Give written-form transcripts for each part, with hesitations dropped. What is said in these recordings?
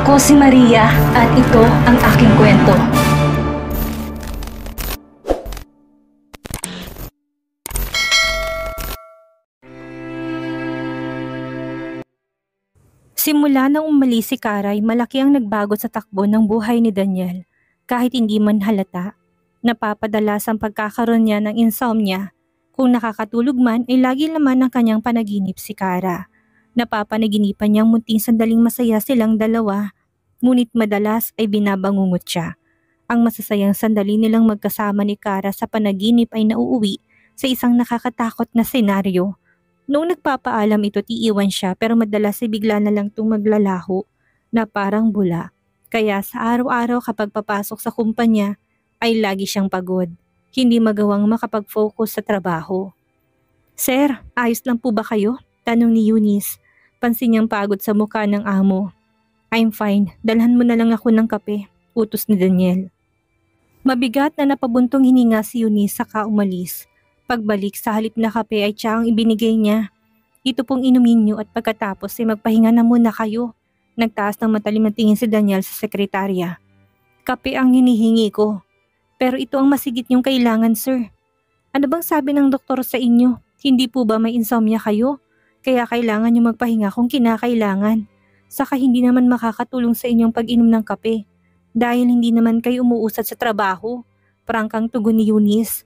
Ako si Maria at ito ang aking kwento. Simula nang umalis si Karay, malaki ang nagbago sa takbo ng buhay ni Daniel. Kahit hindi man halata, napapadalas ang pagkakaroon niya ng insomnia. Kung nakakatulog man ay lagi naman ang kanyang panaginip si Kara. Napapanaginipan niyang munting sandaling masaya silang dalawa, ngunit madalas ay binabangungot siya. Ang masasayang sandali nilang magkasama ni Kara sa panaginip ay nauuwi sa isang nakakatakot na senaryo. Noong nagpapaalam ito, iiwan siya, pero madalas ay bigla na lang itong maglalaho na parang bula. Kaya sa araw-araw kapag papasok sa kumpanya ay lagi siyang pagod. Hindi magawang makapag-focus sa trabaho. "Sir, ayos lang po ba kayo?" tanong ni Eunice. Pansin niyang pagod sa mukha ng amo. "I'm fine, dalhan mo na lang ako ng kape," utos ni Daniel. Mabigat na napabuntong hininga si Eunice saka umalis. Pagbalik, sa halip na kape ay tsa ang ibinigay niya. "Ito pong inumin niyo at pagkatapos ay magpahinga na muna kayo." Nagtaas ng matalim na tingin si Daniel sa sekretarya. "Kape ang hinihingi ko. Pero ito ang masigit niyong kailangan, sir." "Ano bang sabi ng doktor sa inyo? Hindi po ba may insomnia kayo? Kaya kailangan niyo magpahinga kung kinakailangan. Saka hindi naman makakatulong sa inyong pag-inom ng kape. Dahil hindi naman kayo umuusad sa trabaho." Prangkang tugon ni Eunice.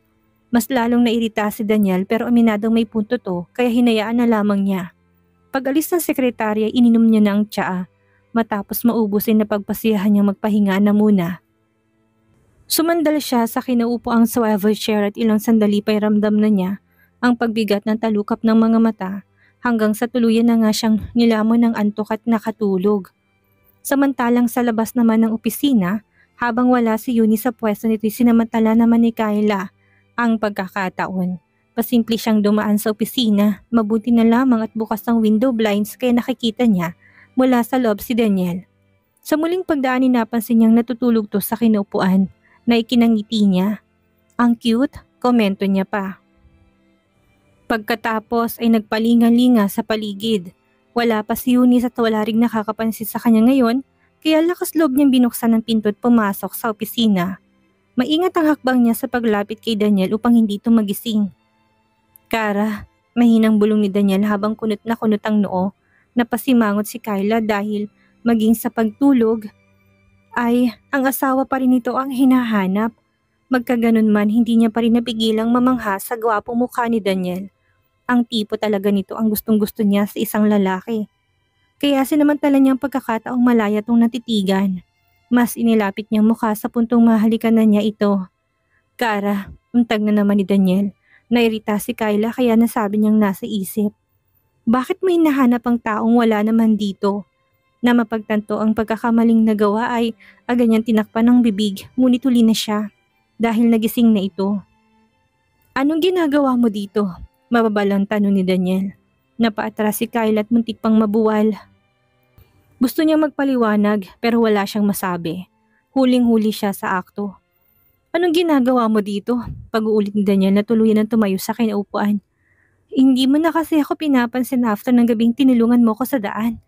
Mas lalong nairita si Daniel, pero aminadong may punto to, kaya hinayaan na lamang niya. Pag-alis ng sekretarya, ininom niya na ang tsaa. Matapos maubusin na pagpasiyahan niyang magpahinga na muna. Sumandal siya sa kinaupuang swivel chair at ilang sandali pa'y ramdam na niya ang pagbigat ng talukap ng mga mata, hanggang sa tuluyan na nga siyang nilamon ng antok at nakatulog. Samantalang sa labas naman ng opisina, habang wala si Eunice sa pwesto nito, sinamantala naman ni Kayla ang pagkakataon. Pasimple siyang dumaan sa opisina, mabuti na lamang at bukas ang window blinds kaya nakikita niya mula sa loob si Daniel. Sa muling pagdaan ay napansin niyang natutulog to sa kinuupuan na ikinangiti niya. "Ang cute," komento niya pa. Pagkatapos ay nagpalinga-linga sa paligid. Wala pa si Eunice at wala ring nakakapansin sa kanya ngayon, kaya lakas loob niyang binuksan ang pinto at pumasok sa opisina. Maingat ang hakbang niya sa paglapit kay Daniel upang hindi ito magising. "Kara," mahinang bulong ni Daniel habang kunot na kunot ang noo. Napasimangot si Kayla dahil maging sa pagtulog ay ang asawa pa rin ito ang hinahanap. Magkaganon man, hindi niya pa rin napigilang mamangha sa gwapong mukha ni Daniel. Ang tipo talaga nito ang gustong-gusto niya sa isang lalaki. Kaya sinamantala niyang pagkakataong malaya tong natitigan. Mas inilapit niyang mukha sa puntong mahalikan na niya ito. "Kara," untag na naman ni Daniel. Nairita si Kayla kaya nasabi niyang nasa isip. Bakit may nahanap ang taong wala naman dito? Na mapagtanto ang pagkakamaling nagawa ay agad niyang tinakpan ng bibig, ngunit huli na siya dahil nagising na ito. "Anong ginagawa mo dito?" mababalang tanong ni Daniel. Napaatras si Kayla at muntik pang mabuwal. Gusto niyang magpaliwanag pero wala siyang masabi. Huling-huli siya sa akto. "Anong ginagawa mo dito?" pag-uulit ni Daniel na tuluyan ng tumayo sa kinaupuan. "Hindi mo na kasi ako pinapansin after ng gabing tinulungan mo ko sa daan.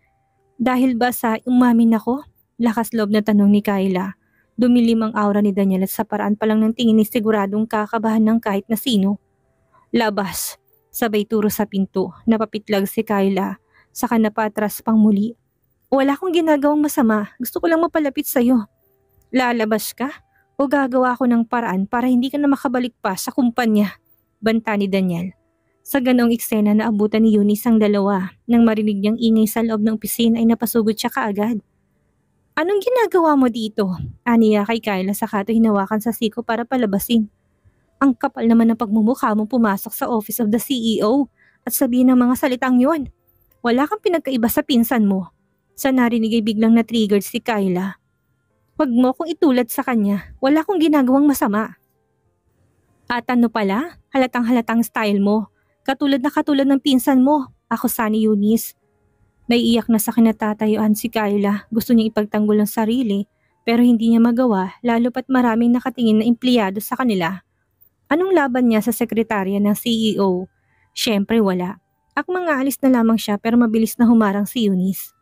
Dahil ba sa umamin ako?" lakas loob na tanong ni Kayla. Dumilim ang aura ni Daniel at sa paraan pa lang ng tingin ni siguradong kakabahan ng kahit na sino. "Labas!" sabay turo sa pinto. Napapitlag si Kayla, saka napatras pang muli. "Wala akong ginagawang masama, gusto ko lang mapalapit sa'yo." "Lalabas ka? O gagawa ko ng paraan para hindi ka na makabalik pa sa kumpanya?" banta ni Daniel. Sa ganoong eksena na abutan ni Eunice ang dalawa. Nang marinig niyang ingay sa loob ng opisina ay napasugod siya kaagad. "Anong ginagawa mo dito?" aniya kay Kayla saka ito hinawakan sa siko para palabasin. "Ang kapal naman ng pagmumukha mong pumasok sa office of the CEO at sabihin ng mga salitang yon. Wala kang pinagkaiba sa pinsan mo." Sa narinig ay biglang na-triggered si Kayla. "Wag mo kong itulad sa kanya, wala akong ginagawang masama." "At ano pala? Halatang-halatang style mo. Katulad ng pinsan mo," akusa ni Eunice. Naiiyak na sa kinatatayuan si Kayla. Gusto niyang ipagtanggol ang sarili pero hindi niya magawa, lalo pat maraming nakatingin na empleyado sa kanila. Anong laban niya sa sekretarya ng CEO? Siyempre wala. Akmang aalis na lamang siya pero mabilis na humarang si Eunice.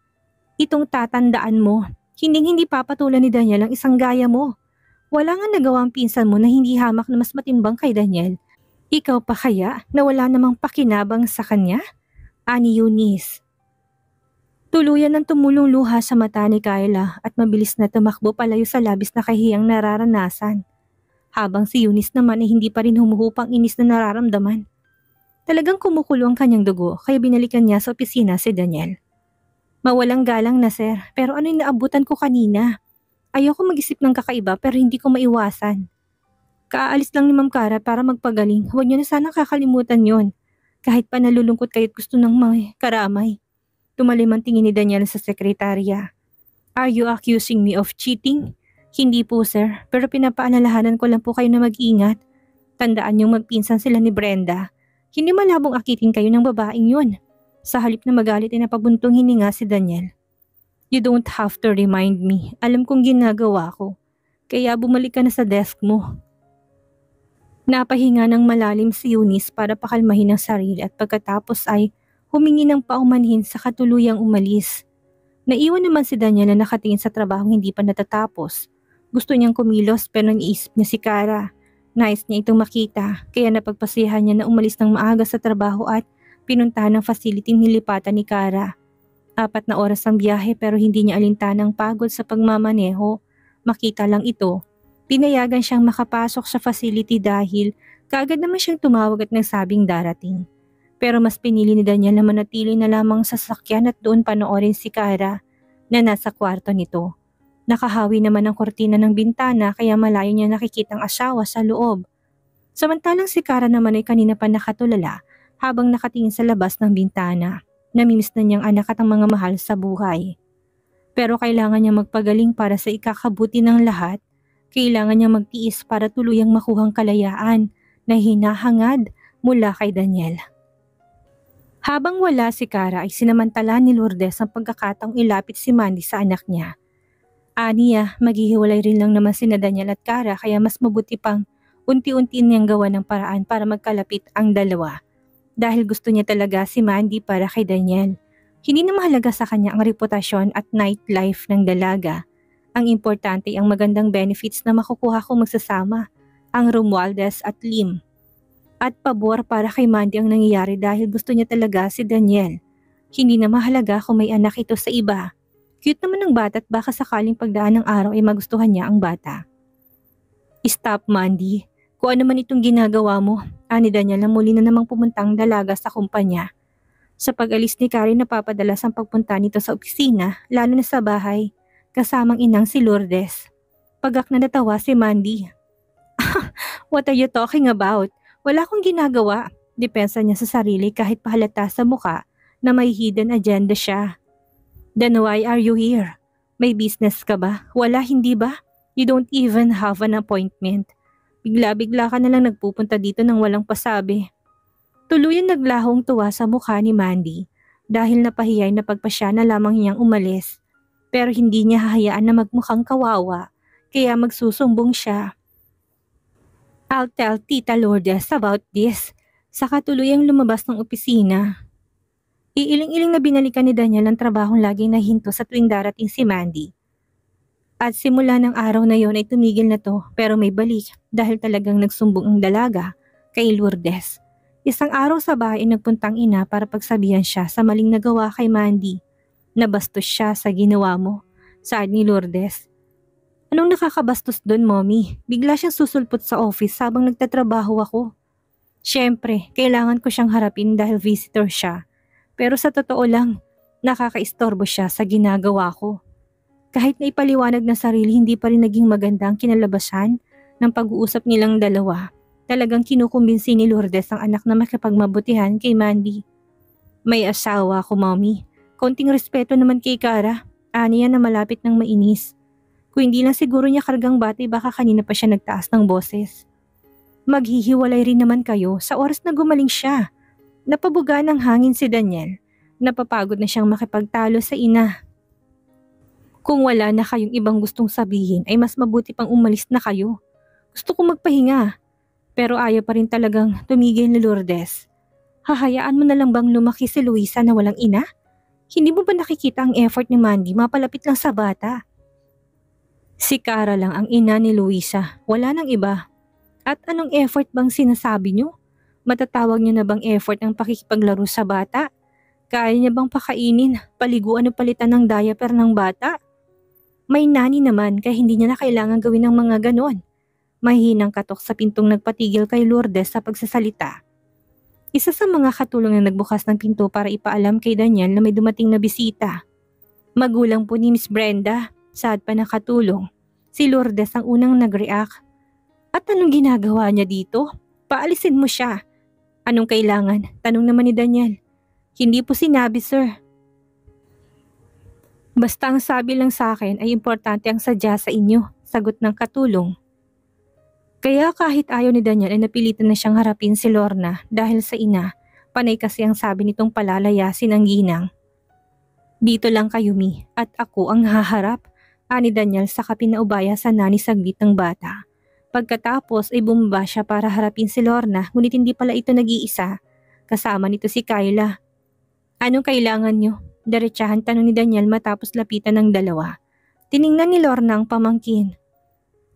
"Itong tatandaan mo, Hindi papatulan ni Daniel ang isang gaya mo. Wala nga nagawa ang pinsan mo na hindi hamak na mas matimbang kay Daniel. Ikaw pa kaya na wala namang pakinabang sa kanya? Ani Eunice. Tuluyan ng tumulong luha sa mata ni Kyla at mabilis na tumakbo palayo sa labis na kahiyang nararanasan. Habang si Eunice naman ay hindi pa rin humuhupang inis na nararamdaman. Talagang kumukulo ang kanyang dugo kaya binalikan niya sa opisina si Daniel. Mawalang galang na sir, pero ano yung naabutan ko kanina? Ayoko mag-isip ng kakaiba pero hindi ko maiwasan. Kaalis lang ni Ma'am Cara para magpagaling, huwag niyo na sanang kakalimutan yon. Kahit pa nalulungkot kayo't gusto ng may karamay. Tumalim ang tingin ni Daniel sa sekretarya. Are you accusing me of cheating? Hindi po sir, pero pinapaalalahanan ko lang po kayo na mag-ingat. Tandaan niyong magpinsan sila ni Brenda. Hindi malabong akitin kayo ng babaeng yun. Sa halip na magalit ay napabuntong hininga si Daniel. You don't have to remind me. Alam kong ginagawa ko. Kaya bumalik ka na sa desk mo. Napahinga ng malalim si Eunice para pakalmahin ang sarili at pagkatapos ay humingi ng paumanhin sa katuluyang umalis. Naiwan naman si Daniel na nakatingin sa trabahong hindi pa natatapos. Gusto niyang kumilos pero naisip niya si Cara. Nais niya itong makita kaya napagpasiyahan niya na umalis ng maaga sa trabaho at pinuntahan ng facility nilipatan ni Cara. 4 na oras ang biyahe pero hindi niya alintanang pagod sa pagmamaneho. Makita lang ito. Pinayagan siyang makapasok sa facility dahil kaagad naman siyang tumawag at nagsabing darating. Pero mas pinili ni Daniel na manatili na lamang sa sasakyan at doon panoorin si Cara na nasa kwarto nito. Nakahawi naman ang kortina ng bintana kaya malayo niya nakikita ang asawa sa loob. Samantalang si Cara naman ay kanina pa nakatulala habang nakatingin sa labas ng bintana. Namimiss na niyang anak at ang mga mahal sa buhay. Pero kailangan niya magpagaling para sa ikakabuti ng lahat. Kailangan niya magtiis para tuluyang makuhang kalayaan na hinahangad mula kay Daniel. Habang wala si Cara ay sinamantala ni Lourdes ang pagkakataong ilapit si Mandy sa anak niya. Aniya, maghihiwalay rin lang naman sina Daniel at Cara kaya mas mabuti pang unti-unti niyang gawa ng paraan para magkalapit ang dalawa. Dahil gusto niya talaga si Mandy para kay Daniel. Hindi na mahalaga sa kanya ang reputasyon at nightlife ng dalaga. Ang importante ay ang magandang benefits na makukuha kung magsasama, ang Romualdez at Lim. At pabor para kay Mandy ang nangyayari dahil gusto niya talaga si Daniel. Hindi na mahalaga kung may anak ito sa iba. Cute naman ng bata at baka sakaling pagdaan ng araw ay magustuhan niya ang bata. Stop Mandy, kung ano man itong ginagawa mo, ani Daniel na muli na namang pumuntang dalaga sa kumpanya. Sa pag-alis ni Karen napapadalas ang pagpunta nito sa opisina, lalo na sa bahay, kasamang inang si Lourdes. Pagak na natawa si Mandy. What are you talking about? Wala akong ginagawa. Depensa niya sa sarili kahit pahalata sa muka na may hidden agenda siya. Then why are you here? May business ka ba? Wala, hindi ba? You don't even have an appointment. Bigla-bigla ka na lang nagpupunta dito nang walang pasabi. Tuluyan naglahong tuwa sa mukha ni Mandy dahil napahiyay na pagpasya na lamang niyang umalis. Pero hindi niya hahayaan na magmukhang kawawa kaya magsusumbong siya. I'll tell Tita Lourdes about this. Saka tuluyang lumabas ng opisina. Iiling-iling na binalikan ni Daniel ang trabahong laging nahinto sa tuwing darating si Mandy. At simula ng araw na yon ay tumigil na to pero may balik dahil talagang nagsumbong ang dalaga kay Lourdes. Isang araw sa bahay ay nagpuntang ina para pagsabihan siya sa maling nagawa kay Mandy. Nabastos siya sa ginawa mo, saad ni Lourdes. Anong nakakabastos doon, Mommy? Bigla siyang susulpot sa office habang nagtatrabaho ako. Siyempre, kailangan ko siyang harapin dahil visitor siya. Pero sa totoo lang, nakakaistorbo siya sa ginagawa ko. Kahit na ipaliwanag ng sarili, hindi pa rin naging maganda ang kinalabasan ng pag-uusap nilang dalawa. Talagang kinukumbinsi ni Lourdes ang anak na makipagmabutihan kay Mandy. May asawa ako, Mommy. Konting respeto naman kay Cara. Aniya na malapit ng mainis. Kung hindi lang siguro niya kargang bati, baka kanina pa siya nagtaas ng boses. Maghihiwalay rin naman kayo sa oras na gumaling siya. Napabuga ng hangin si Daniel. Napapagod na siyang makipagtalo sa ina. Kung wala na kayong ibang gustong sabihin ay mas mabuti pang umalis na kayo. Gusto kong magpahinga. Pero ayaw pa rin talagang tumigil ni Lourdes. Hahayaan mo na lang bang lumaki si Luisa na walang ina? Hindi mo ba nakikita ang effort ni Mandy mapalapit lang sa bata? Si Kara lang ang ina ni Luisa, wala nang iba. At anong effort bang sinasabi niyo? Matatawag niyo na bang effort ang pakikipaglaro sa bata? Kaya niya bang pakainin, paliguan o palitan ng diaper ng bata? May nani naman kaya hindi niya na kailangan gawin ng mga ganon. Mahihinang katok sa pintong nagpatigil kay Lourdes sa pagsasalita. Isa sa mga katulong na nagbukas ng pinto para ipaalam kay Daniel na may dumating na bisita. Magulang po ni Miss Brenda, saad pa ng katulong. Si Lourdes ang unang nag-react. At anong ginagawa niya dito? Paalisin mo siya. Anong kailangan? Tanong naman ni Daniel. Hindi po sinabi, sir. Basta ang sabi lang sa akin ay importante ang sadya sa inyo, sagot ng katulong. Kaya kahit ayaw ni Daniel ay napilitan na siyang harapin si Lorna dahil sa ina, panay kasi ang sabi nitong palalayasin ang ginang. Dito lang kayo, Mi, at ako ang haharap, ani Daniel sa kapinaubaya sa nani saglit ng bata. Pagkatapos ay bumaba siya para harapin si Lorna, ngunit hindi pala ito nag-iisa. Kasama nito si Kyla. Anong kailangan niyo? Diretsahan tanong ni Daniel matapos lapitan ng dalawa. Tiningnan ni Lorna ang pamangkin.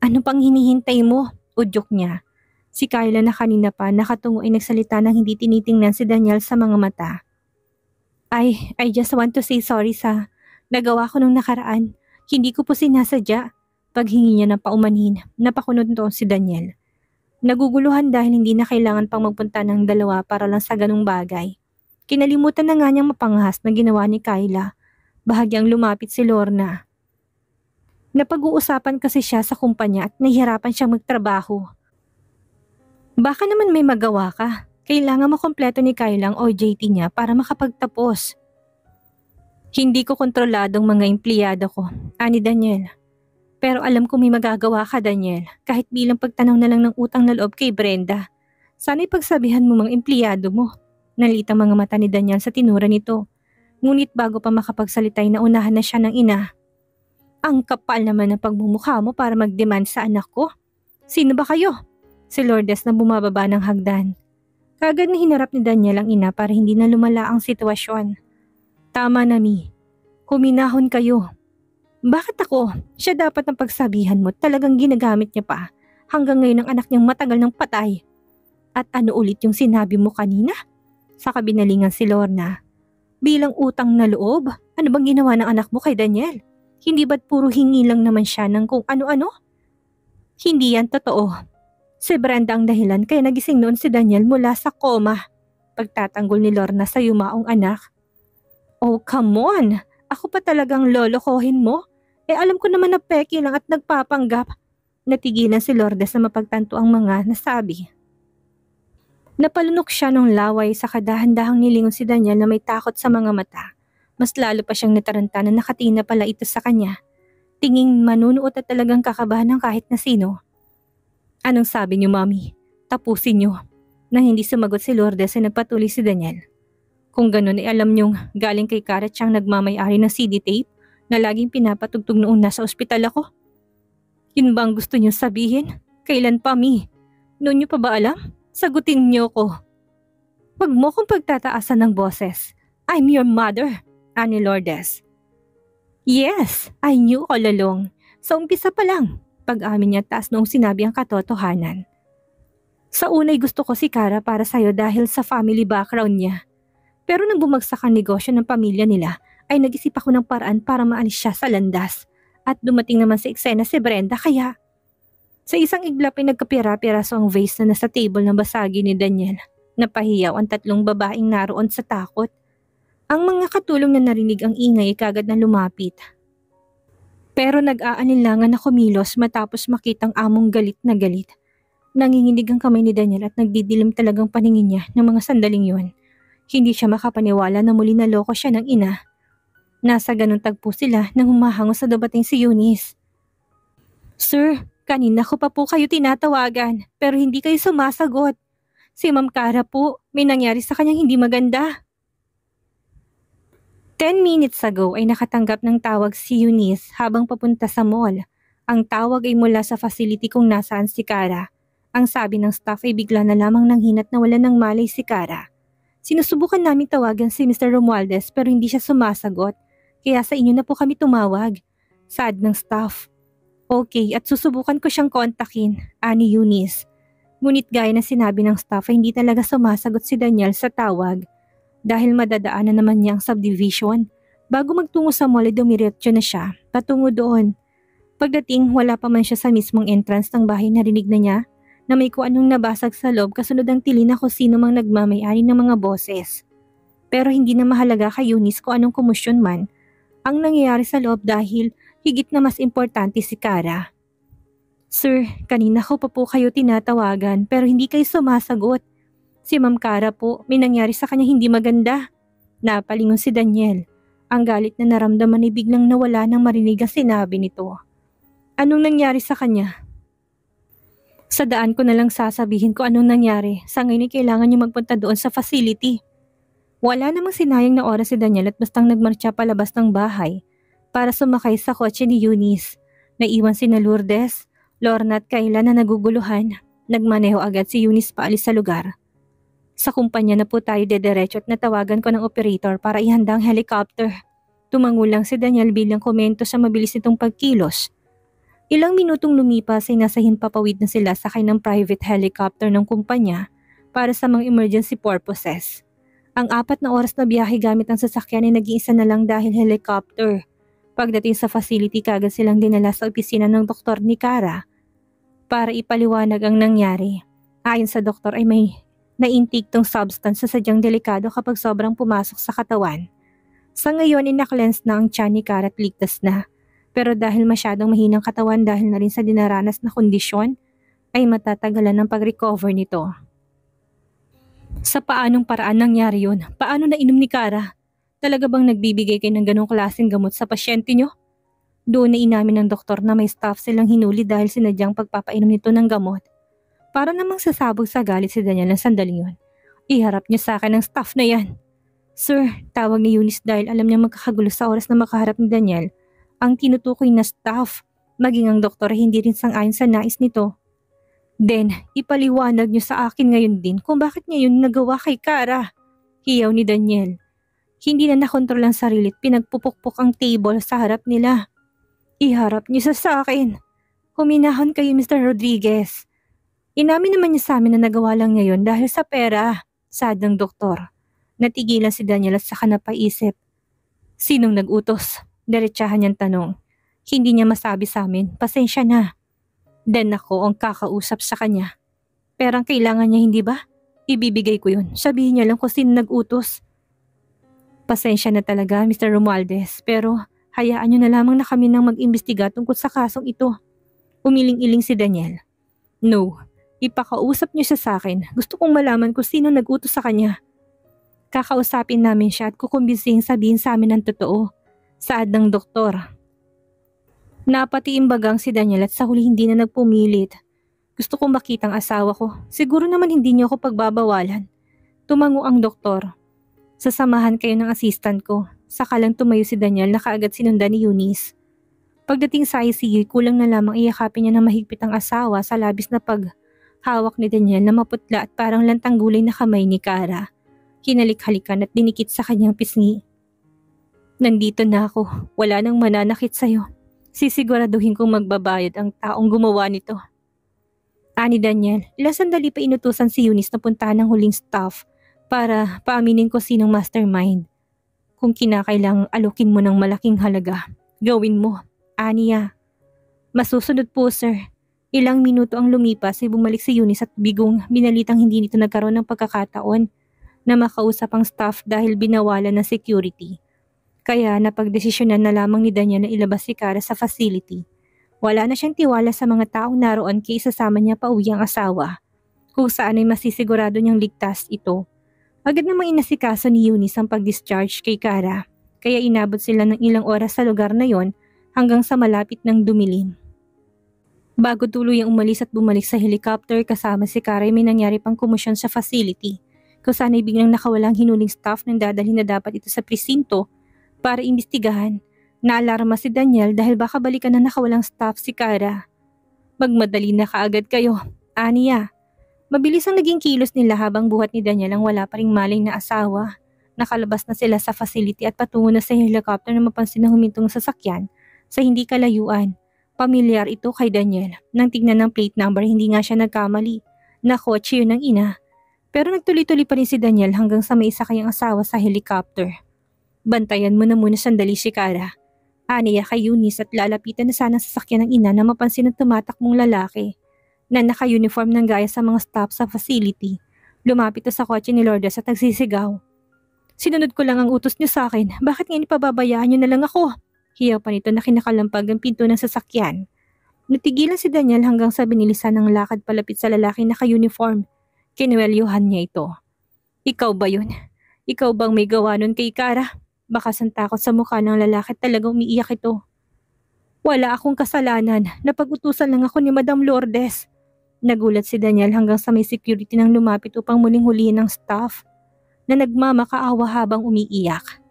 Ano pang hinihintay mo? Udyok niya. Si Kyla na kanina pa nakatungo ay nagsalita nang hindi tinitingnan si Daniel sa mga mata. I just want to say sorry sa nagawa ko nung nakaraan. Hindi ko po sinasadya. Paghingi niya ng paumanhin, napakunod doon si Daniel. Naguguluhan dahil hindi na kailangan pang magpunta ng dalawa para lang sa ganung bagay. Kinalimutan na nga niyang mapangahas na ginawa ni Kyla. Bahagyang lumapit si Lorna. Napag-uusapan kasi siya sa kumpanya at nahihirapan siyang magtrabaho. Baka naman may magawa ka. Kailangan makompleto ni Kyla ang OJT niya para makapagtapos. Hindi ko kontroladong mga empleyado ko, ani Daniel. Pero alam ko may magagawa ka, Daniel, kahit bilang pagtanaw na lang ng utang na loob kay Brenda. Sana'y pagsabihan mo mga empleyado mo. Nalitang mga mata ni Daniel sa tinura nito. Ngunit bago pa makapagsalita ay naunahan na siya ng ina. Ang kapal naman ng pagmumukha mo para mag-demand sa anak ko. Sino ba kayo? Si Lourdes na bumababa ng hagdan. Kagad na hinarap ni Daniel ang ina para hindi na lumala ang sitwasyon. Tama na, Mi. Huminahon kayo. Bakit ako? Siya dapat ang pagsabihan mo, talagang ginagamit niya pa. Hanggang ngayon ang anak niyang matagal ng patay. At ano ulit yung sinabi mo kanina? Sa kabinalingan si Lorna. Bilang utang na loob, ano bang ginawa ng anak mo kay Daniel? Hindi ba't puro hingi lang naman siya ng kung ano-ano? Hindi yan totoo. Si Brenda ang dahilan kaya nagising noon si Daniel mula sa koma. Pagtatanggol ni Lorna sa yumaong anak. Oh, come on! Ako pa talagang lolokohin mo? Alam ko naman na peki lang at nagpapanggap. Natigilan si Lourdes na mapagtanto ang mga nasabi. Napalunok siya nung laway sa kadahan-dahang nilingon si Daniel na may takot sa mga mata. Mas lalo pa siyang nataranta na nakatingin na pala ito sa kanya. Tinging manunuot at talagang kakabahan ng kahit na sino. Anong sabi niyo, Mami? Tapusin niyo. Nang hindi sumagot si Lourdes ay nagpatuloy si Daniel. Kung ganun ay alam niyong galing kay Kara siyang nagmamay-ari ng CD tape na laging pinapatugtog noong nasa ospital ako. Yun ba ang gusto niyo sabihin? Kailan pa, Mi? Noon niyo pa ba alam? Sagutin niyo ko. Huwag mo kong pagtataasan ng boses. I'm your mother, ani Lourdes. Yes, I knew all along. Sa umpisa pa lang, pag-amin niya taas noong sinabi ang katotohanan. Sa unay gusto ko si Kara para sa'yo dahil sa family background niya. Pero nang bumagsak ang negosyo ng pamilya nila, ay nag-isip ako ng paraan para maalis siya sa landas. At dumating naman sa eksena si Brenda kaya sa isang iglap ay nagkapira-piraso ang vase na nasa table ng basagi ni Daniel. Napahiyaw ang tatlong babaeng naroon sa takot. Ang mga katulong na narinig ang ingay ay kagad na lumapit. Pero nag-aalinlangan na kumilos matapos makitang among galit na galit. Nanginginig ang kamay ni Daniel at nagdidilim talagang paningin niya ng mga sandaling yun. Hindi siya makapaniwala na muli naloko siya ng ina. Nasa ganun tagpo sila nang humahango sa dumating si Eunice. Sir, kanina ko pa po kayo tinatawagan pero hindi kayo sumasagot. Si Ma'am Kara po, may nangyari sa kanyang hindi maganda. 10 minutes ago ay nakatanggap ng tawag si Eunice habang papunta sa mall. Ang tawag ay mula sa facility kung nasaan si Kara. Ang sabi ng staff ay bigla na lamang nanghinat na wala ng malay si Kara. Sinusubukan namin tawagan si Mr. Romualdez pero hindi siya sumasagot. Kaya sa inyo na po kami tumawag. Saad ng staff. Okay, at susubukan ko siyang kontakin, ani Eunice. Ngunit gaya na sinabi ng staff ay hindi talaga sumasagot si Daniel sa tawag dahil madadaanan naman niya ang subdivision. Bago magtungo sa mall ay dumiretso na siya, patungo doon. Pagdating wala pa man siya sa mismong entrance ng bahay, narinig na niya na may kung anong nabasag sa loob kasunod ang tili na kung sino mang nagmamayari ng mga boses. Pero hindi na mahalaga kay Eunice kung anong komosyon man ang nangyayari sa loob dahil higit na mas importante si Kara. Sir, kanina ko pa po kayo tinatawagan pero hindi kayo sumasagot. Si Ma'am Kara po, may nangyari sa kanya hindi maganda. Napalingon si Daniel. Ang galit na naramdaman ay biglang nawala nang marinig ang sinabi nito. Anong nangyari sa kanya? Sa daan ko na lang sasabihin ko anong nangyari. Sa ngayon ay kailangan niyo magpunta doon sa facility. Wala namang sinayang na oras si Daniel at bastang nagmarcha palabas ng bahay para sumakay sa kotse ni Eunice. Naiwan sina Lourdes, Lorna at Kayla na naguguluhan. Nagmaneho agad si Eunice paalis sa lugar. Sa kumpanya na po tayo dediretso at natawagan ko ng operator para ihanda ang helicopter. Tumango lang si Daniel bilang komento sa mabilis nitong pagkilos. Ilang minutong lumipas ay nasa himpapawid na sila sakay ng private helicopter ng kumpanya para sa mga emergency purposes. Ang 4 na oras na biyahe gamit ang sasakyan ay nag-iisa na lang dahil helicopter. Pagdating sa facility kagad silang dinala sa opisina ng doktor ni Kara para ipaliwanag ang nangyari. Ayon sa doktor ay may na-intake tong substance sa sadyang delikado kapag sobrang pumasok sa katawan. Sa ngayon ay na-cleanse na ang tiyan ni Kara at ligtas na. Pero dahil masyadong mahinang katawan dahil na rin sa dinaranas na kondisyon, ay matatagalan ng pag-recover nito. Sa paanong paraan nangyari yun? Paano nainom ni Kara? Talaga bang nagbibigay kayo ng ganong klaseng gamot sa pasyente nyo? Doon na inamin ng doktor na may staff silang hinuli dahil sinadyang pagpapainom nito ng gamot. Para namang sasabog sa galit si Daniel ng sandaling yun. Iharap niya sa akin ang staff na yan. Sir, tawag ni Eunice dahil alam niya magkakagulo sa oras na makaharap ni Daniel. Ang tinutukoy na staff, maging ang doktor hindi rin sang-ayon sa nais nito. Then, ipaliwanag niyo sa akin ngayon din kung bakit niya yun nagawa kay Kara. Hiyaw ni Daniel. Hindi na nakontrol ang sarili at pinagpupukpok ang table sa harap nila. Iharap niyo sa akin. Huminahon kayo, Mr. Rodriguez. Inamin naman niya sa amin na nagawa lang niya yun dahil sa pera, sad ng doktor. Natigilan si Daniel at saka napaisip. Sinong nag-utos? Diretsahan niyang tanong. Hindi niya masabi sa amin, pasensya na. Then ako ang kakausap sa kanya. Perang kailangan niya, hindi ba? Ibibigay ko yun. Sabihin niya lang kung sino nag-utos. Pasensya na talaga, Mr. Romualdez, pero hayaan niyo na lamang na kami nang mag-imbestiga tungkol sa kasong ito. Umiling-iling si Daniel. No. Ipakausap niyo siya sa akin. Gusto kong malaman kung sino nag-utos sa kanya. Kakausapin namin siya at kukumbinsihin sabihin sa amin ang totoo. Saad ng doktor. Napatiimbagang si Daniel at sa huli hindi na nagpumilit. Gusto kong makita ang asawa ko. Siguro naman hindi niyo ako pagbabawalan. Tumango ang doktor. Sasamahan kayo ng assistant ko. Saka lang tumayo si Daniel na kaagad sinundan ni Eunice. Pagdating sa ICU, kulang na lamang iyakapin niya na mahigpit ang asawa sa labis na hawak ni Daniel na maputla at parang lantang gulay na kamay ni Kara. Hinalik-halikan at dinikit sa kanyang pisngi. Nandito na ako. Wala nang mananakit sa'yo. Sisiguraduhin kong magbabayad ang taong gumawa nito. Ani Daniel, ilang sandali pa inutusan si Eunice na puntahan ng huling staff para paaminin ko sinong mastermind. Kung kinakailangang alukin mo ng malaking halaga, gawin mo. Aniya. Masusunod po, sir. Ilang minuto ang lumipas ay bumalik si Eunice at bigong binalitang hindi nito nagkaroon ng pagkakataon na makausap ang staff dahil binawalan ng security. Kaya napagdesisyonan na lamang ni Daniel na ilabas si Kara sa facility. Wala na siyang tiwala sa mga taong naroon kaya isasama niya pa uwi ang asawa, kung saan ay masisigurado niyang ligtas ito. Agad namang inasikaso ni Eunice ang pag-discharge kay Kara, kaya inabot sila ng ilang oras sa lugar na yon hanggang sa malapit ng dumilim. Bago tuluyang umalis at bumalik sa helicopter kasama si Kara, may nangyari pang komosyon sa facility, kung saan ay biglang nakawalang hinuling staff nang dadalhin na dapat ito sa presinto para imbestigahan. Naalarma si Daniel dahil baka balikan na nakawalang staff si Kara. Magmadali na kaagad kayo, Aniya. Mabilis ang naging kilos nila habang buhat ni Daniel ang wala pa ring malay na asawa. Nakalabas na sila sa facility at patungo na sa helicopter na mapansin na humintong sasakyan sa hindi kalayuan. Pamilyar ito kay Daniel. Nang tignan ng plate number, hindi nga siya nagkamali. Na kotse yun ng ina. Pero nagtuloy-tuloy pa rin si Daniel hanggang sa may isa kayang asawa sa helicopter. Bantayan mo na muna sandali si Kara. Aniya kay Eunice at lalapitan na sana sa sasakyan ng ina na mapansin ng tumatakbong lalaki na naka-uniform ng gaya sa mga staff sa facility. Lumapit na sa kotse ni Lourdes at nagsisigaw. Sinunod ko lang ang utos niyo sa akin. Bakit ngayon ipababayaan niyo na lang ako? Hiyaw pa nito na kinakalampag ang pinto ng sasakyan. Natigilan si Daniel hanggang sa binilisan ng lakad palapit sa lalaki naka-uniform. Kinuwelyuhan niya ito. Ikaw ba yun? Ikaw bang may gawa nun kay Kara? Baka santakot sa mukha ng lalaki at talagang umiiyak ito. Wala akong kasalanan. Napag-utusan lang ako ni Madam Lourdes. Nagulat si Daniel hanggang sa may security nang lumapit upang muling hulihin ng staff na nagmamakaawa habang umiiyak.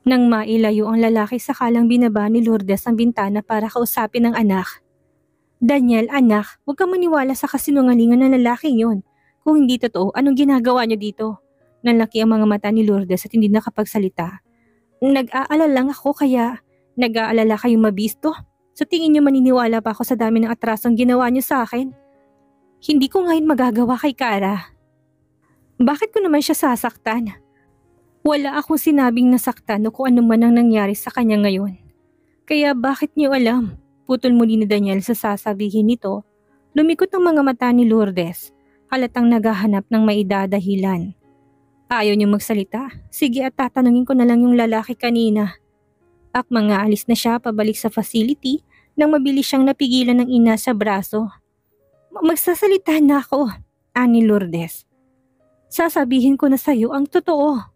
Nang mailayo ang lalaki sakalang binaba ni Lourdes ang bintana para kausapin ang anak. Daniel, anak, huwag kang maniwala sa kasinungalingan ng lalaking yon. Kung hindi totoo, anong ginagawa niyo dito? Nalaki ang mga mata ni Lourdes at hindi nakapagsalita. Nag-aalala lang ako kaya nag-aalala kayong mabisto? Sa tingin niyo maniniwala pa ako sa dami ng atrasong ginawa niyo sa akin? Hindi ko ngayon magagawa kay Kara. Bakit ko naman siya sasaktan? Wala akong sinabing nasaktan o kung ano man ang nangyari sa kanya ngayon. Kaya bakit niyo alam? Putol muli ni Daniel sa sasabihin nito. Lumikot ang mga mata ni Lourdes. Halatang naghahanap ng maidadahilan. Ayaw niyo magsalita? Sige at tatanungin ko na lang yung lalaki kanina. Mga alis na siya pabalik sa facility nang mabilis siyang napigilan ng ina sa braso. Magsasalita na ako, ani Lourdes. Sasabihin ko na sa'yo ang totoo.